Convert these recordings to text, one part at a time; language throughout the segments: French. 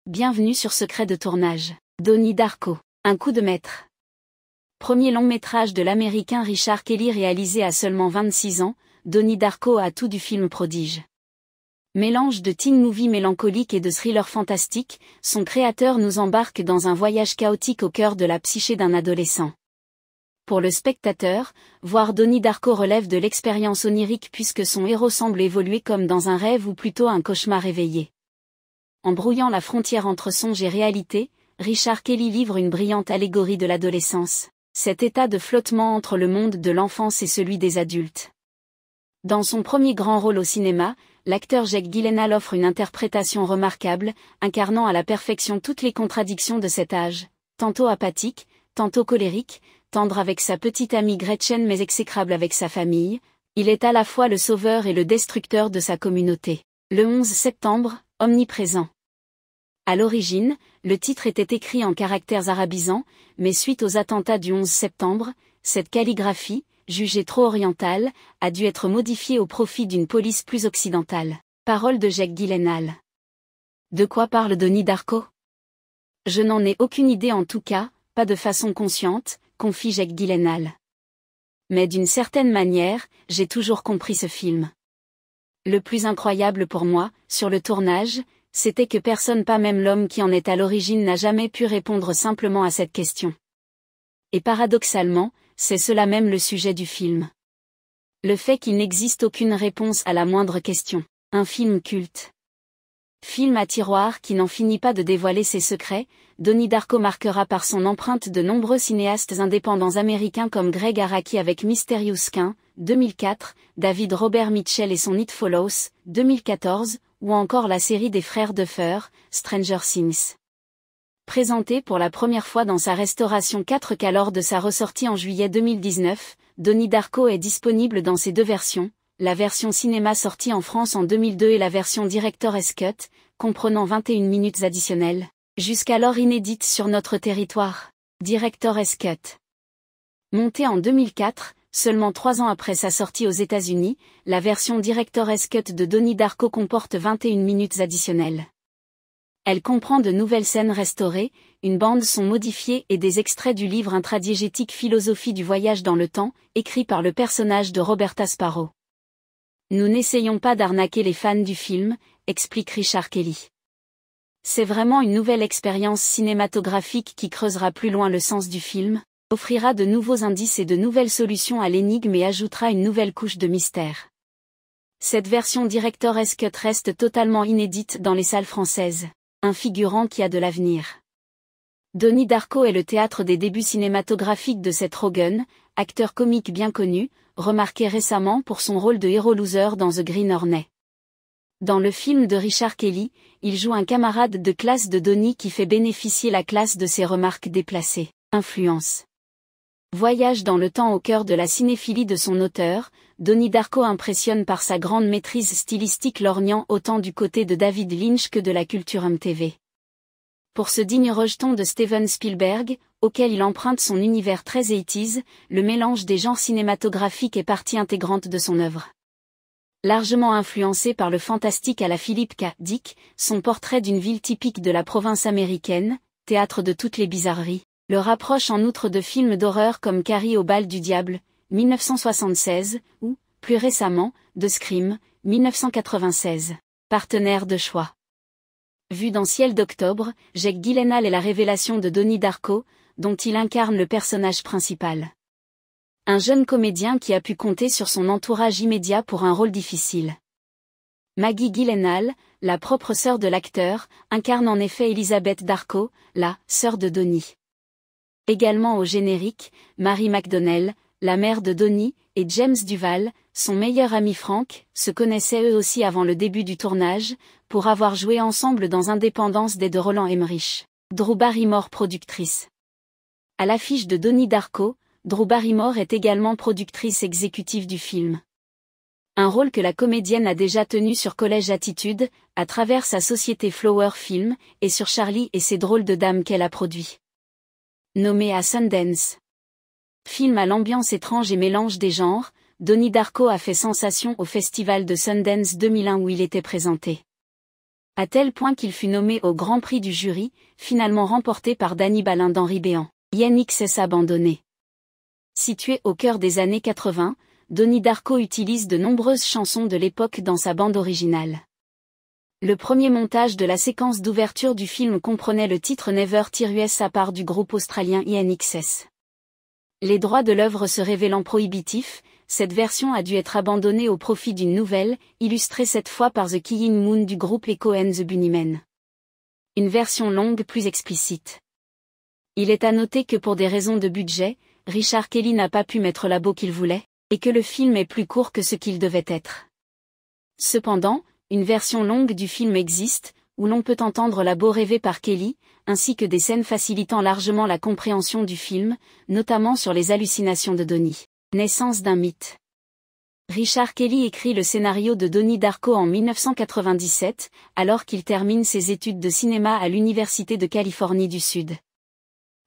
Bienvenue sur Secret de tournage. Donnie Darko, un coup de maître. Premier long métrage de l'américain Richard Kelly réalisé à seulement 26 ans, Donnie Darko a tout du film prodige. Mélange de teen movie mélancolique et de thriller fantastique, son créateur nous embarque dans un voyage chaotique au cœur de la psyché d'un adolescent. Pour le spectateur, voir Donnie Darko relève de l'expérience onirique puisque son héros semble évoluer comme dans un rêve ou plutôt un cauchemar éveillé. En brouillant la frontière entre songe et réalité, Richard Kelly livre une brillante allégorie de l'adolescence, cet état de flottement entre le monde de l'enfance et celui des adultes. Dans son premier grand rôle au cinéma, l'acteur Jake Gyllenhaal offre une interprétation remarquable, incarnant à la perfection toutes les contradictions de cet âge, tantôt apathique, tantôt colérique, tendre avec sa petite amie Gretchen mais exécrable avec sa famille. Il est à la fois le sauveur et le destructeur de sa communauté. Le 11 septembre, omniprésent. À l'origine, le titre était écrit en caractères arabisants, mais suite aux attentats du 11 septembre, cette calligraphie, jugée trop orientale, a dû être modifiée au profit d'une police plus occidentale. Parole de Jake Gyllenhaal. De quoi parle Donnie Darko? Je n'en ai aucune idée en tout cas, pas de façon consciente, confie Jake Gyllenhaal. Mais d'une certaine manière, j'ai toujours compris ce film. Le plus incroyable pour moi, sur le tournage, c'était que personne, pas même l'homme qui en est à l'origine, n'a jamais pu répondre simplement à cette question. Et paradoxalement, c'est cela même le sujet du film. Le fait qu'il n'existe aucune réponse à la moindre question. Un film culte. Film à tiroir qui n'en finit pas de dévoiler ses secrets, Donnie Darko marquera par son empreinte de nombreux cinéastes indépendants américains comme Greg Araki avec Mysterious Skin, 2004, David Robert Mitchell et son It Follows, 2014, ou encore la série des frères Duffer, Stranger Things. Présenté pour la première fois dans sa restauration 4K lors de sa ressortie en juillet 2019, Donnie Darko est disponible dans ses deux versions, la version cinéma sortie en France en 2002 et la version Director's Cut, comprenant 21 minutes additionnelles, jusqu'alors inédites sur notre territoire. Director's Cut. Montée en 2004, seulement 3 ans après sa sortie aux États-Unis, la version Director's Cut de Donnie Darko comporte 21 minutes additionnelles. Elle comprend de nouvelles scènes restaurées, une bande-son modifiée et des extraits du livre intradiégétique Philosophie du voyage dans le temps, écrit par le personnage de Roberta Sparrow. Nous n'essayons pas d'arnaquer les fans du film, explique Richard Kelly. C'est vraiment une nouvelle expérience cinématographique qui creusera plus loin le sens du film, offrira de nouveaux indices et de nouvelles solutions à l'énigme et ajoutera une nouvelle couche de mystère. Cette version Director's Cut reste totalement inédite dans les salles françaises, un figurant qui a de l'avenir. Donnie Darko est le théâtre des débuts cinématographiques de Seth Rogen, acteur comique bien connu, remarqué récemment pour son rôle de héros loser dans The Green Hornet. Dans le film de Richard Kelly, il joue un camarade de classe de Donnie qui fait bénéficier la classe de ses remarques déplacées. Influence. Voyage dans le temps au cœur de la cinéphilie de son auteur, Donnie Darko impressionne par sa grande maîtrise stylistique lorgnant autant du côté de David Lynch que de la culture MTV. Pour ce digne rejeton de Steven Spielberg, auquel il emprunte son univers très 80s, le mélange des genres cinématographiques est partie intégrante de son œuvre. Largement influencé par le fantastique à la Philip K. Dick, son portrait d'une ville typique de la province américaine, théâtre de toutes les bizarreries, le rapproche en outre de films d'horreur comme Carrie au bal du diable, 1976, ou, plus récemment, de Scream, 1996. Partenaire de choix. Vu dans Ciel d'octobre, Jake Gyllenhaal est la révélation de Donnie Darko, dont il incarne le personnage principal. Un jeune comédien qui a pu compter sur son entourage immédiat pour un rôle difficile. Maggie Gyllenhaal, la propre sœur de l'acteur, incarne en effet Elizabeth Darko, la sœur de Donnie. Également au générique, Mary McDonnell, la mère de Donnie, et James Duval, son meilleur ami Frank, se connaissaient eux aussi avant le début du tournage, pour avoir joué ensemble dans Indépendance Day de Roland Emmerich. Drew Barrymore productrice. À l'affiche de Donnie Darko, Drew Barrymore est également productrice exécutive du film. Un rôle que la comédienne a déjà tenu sur College Attitude, à travers sa société Flower Film, et sur Charlie et ses drôles de dames qu'elle a produit. Nommé à Sundance. Film à l'ambiance étrange et mélange des genres, Donnie Darko a fait sensation au festival de Sundance 2001 où il était présenté. À tel point qu'il fut nommé au Grand Prix du jury, finalement remporté par Danny Balin d'Henri Béhan. INXS abandonné. Situé au cœur des années 80, Donnie Darko utilise de nombreuses chansons de l'époque dans sa bande originale. Le premier montage de la séquence d'ouverture du film comprenait le titre Never Tear US à part du groupe australien INXS. Les droits de l'œuvre se révélant prohibitifs, cette version a dû être abandonnée au profit d'une nouvelle, illustrée cette fois par The Killing Moon du groupe Echo and the Bunnymen. Une version longue plus explicite. Il est à noter que pour des raisons de budget, Richard Kelly n'a pas pu mettre la beau qu'il voulait, et que le film est plus court que ce qu'il devait être. Cependant, une version longue du film existe, où l'on peut entendre la beau rêvée par Kelly, ainsi que des scènes facilitant largement la compréhension du film, notamment sur les hallucinations de Donnie. Naissance d'un mythe. Richard Kelly écrit le scénario de Donnie Darko en 1997, alors qu'il termine ses études de cinéma à l'Université de Californie du Sud.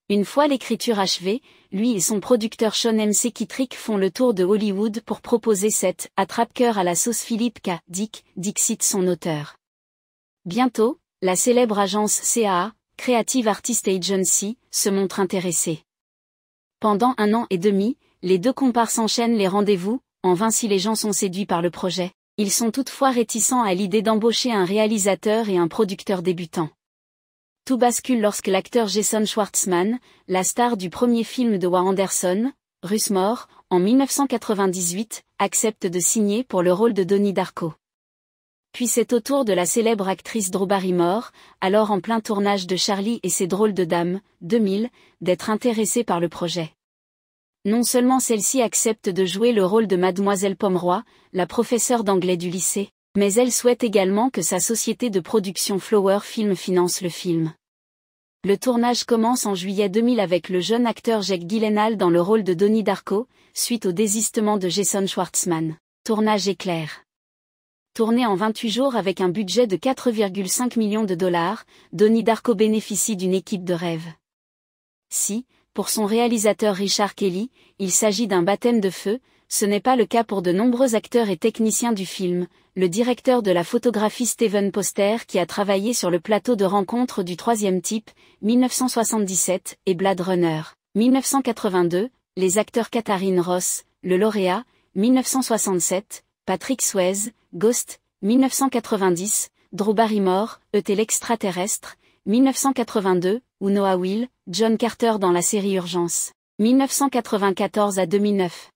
Une fois l'écriture achevée, lui et son producteur Sean M. C. Kittrick font le tour de Hollywood pour proposer cette « attrape-cœur à la sauce Philippe K. Dick », dixit son auteur. Bientôt, la célèbre agence CAA, Creative Artist Agency, se montre intéressée. Pendant 1 an et demi, les deux comparses enchaînent les rendez-vous, en vain si les gens sont séduits par le projet. Ils sont toutefois réticents à l'idée d'embaucher un réalisateur et un producteur débutant. Tout bascule lorsque l'acteur Jason Schwartzman, la star du premier film de Wes Anderson, Rushmore, en 1998, accepte de signer pour le rôle de Donnie Darko. Puis c'est au tour de la célèbre actrice Drew Barrymore, alors en plein tournage de Charlie et ses drôles de dames, 2000, d'être intéressée par le projet. Non seulement celle-ci accepte de jouer le rôle de Mademoiselle Pomeroy, la professeure d'anglais du lycée, mais elle souhaite également que sa société de production Flower Film finance le film. Le tournage commence en juillet 2000 avec le jeune acteur Jake Gyllenhaal dans le rôle de Donnie Darko, suite au désistement de Jason Schwartzman. Tournage éclair. Tourné en 28 jours avec un budget de 4,5 millions de dollars, Donnie Darko bénéficie d'une équipe de rêve. Si, pour son réalisateur Richard Kelly, il s'agit d'un baptême de feu, ce n'est pas le cas pour de nombreux acteurs et techniciens du film, le directeur de la photographie Steven Poster qui a travaillé sur le plateau de rencontre du troisième type, 1977, et Blade Runner, 1982, les acteurs Katharine Ross, le lauréat, 1967, Patrick Swayze, Ghost, 1990, Drew Barrymore, E.T. l'extraterrestre, 1982, ou Noah Will, John Carter dans la série Urgence, 1994 à 2009.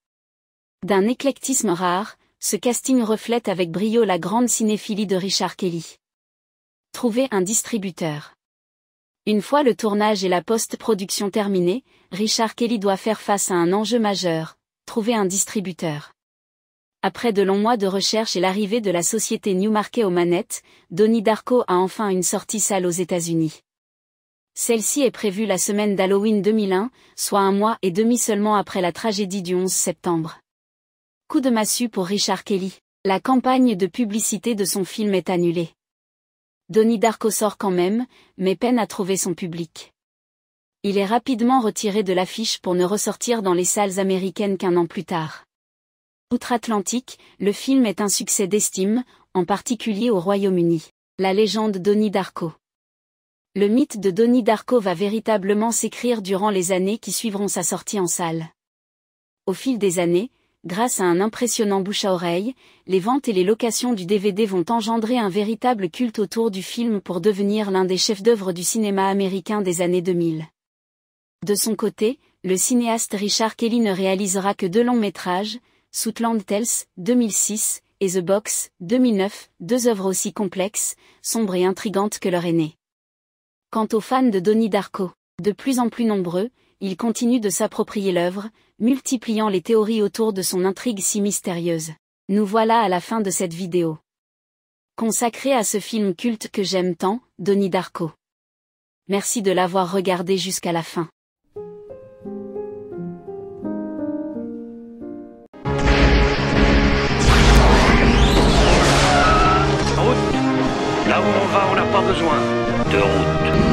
D'un éclectisme rare, ce casting reflète avec brio la grande cinéphilie de Richard Kelly. Trouver un distributeur. Une fois le tournage et la post-production terminés, Richard Kelly doit faire face à un enjeu majeur, trouver un distributeur. Après de longs mois de recherche et l'arrivée de la société Newmarket aux manettes, Donnie Darko a enfin une sortie salle aux États-Unis. Celle-ci est prévue la semaine d'Halloween 2001, soit 1 mois et demi seulement après la tragédie du 11 septembre. Coup de massue pour Richard Kelly. La campagne de publicité de son film est annulée. Donnie Darko sort quand même, mais peine à trouver son public. Il est rapidement retiré de l'affiche pour ne ressortir dans les salles américaines qu'1 an plus tard. Outre-Atlantique, le film est un succès d'estime, en particulier au Royaume-Uni. La légende Donnie Darko. Le mythe de Donnie Darko va véritablement s'écrire durant les années qui suivront sa sortie en salle. Au fil des années, grâce à un impressionnant bouche à oreille, les ventes et les locations du DVD vont engendrer un véritable culte autour du film pour devenir l'un des chefs-d'œuvre du cinéma américain des années 2000. De son côté, le cinéaste Richard Kelly ne réalisera que 2 longs métrages, Southland Tales, 2006, et The Box, 2009, 2 œuvres aussi complexes, sombres et intrigantes que leur aîné. Quant aux fans de Donnie Darko, de plus en plus nombreux, ils continuent de s'approprier l'œuvre, multipliant les théories autour de son intrigue si mystérieuse. Nous voilà à la fin de cette vidéo. Consacrée à ce film culte que j'aime tant, Donnie Darko. Merci de l'avoir regardé jusqu'à la fin. Là où on va, on n'a pas besoin de route.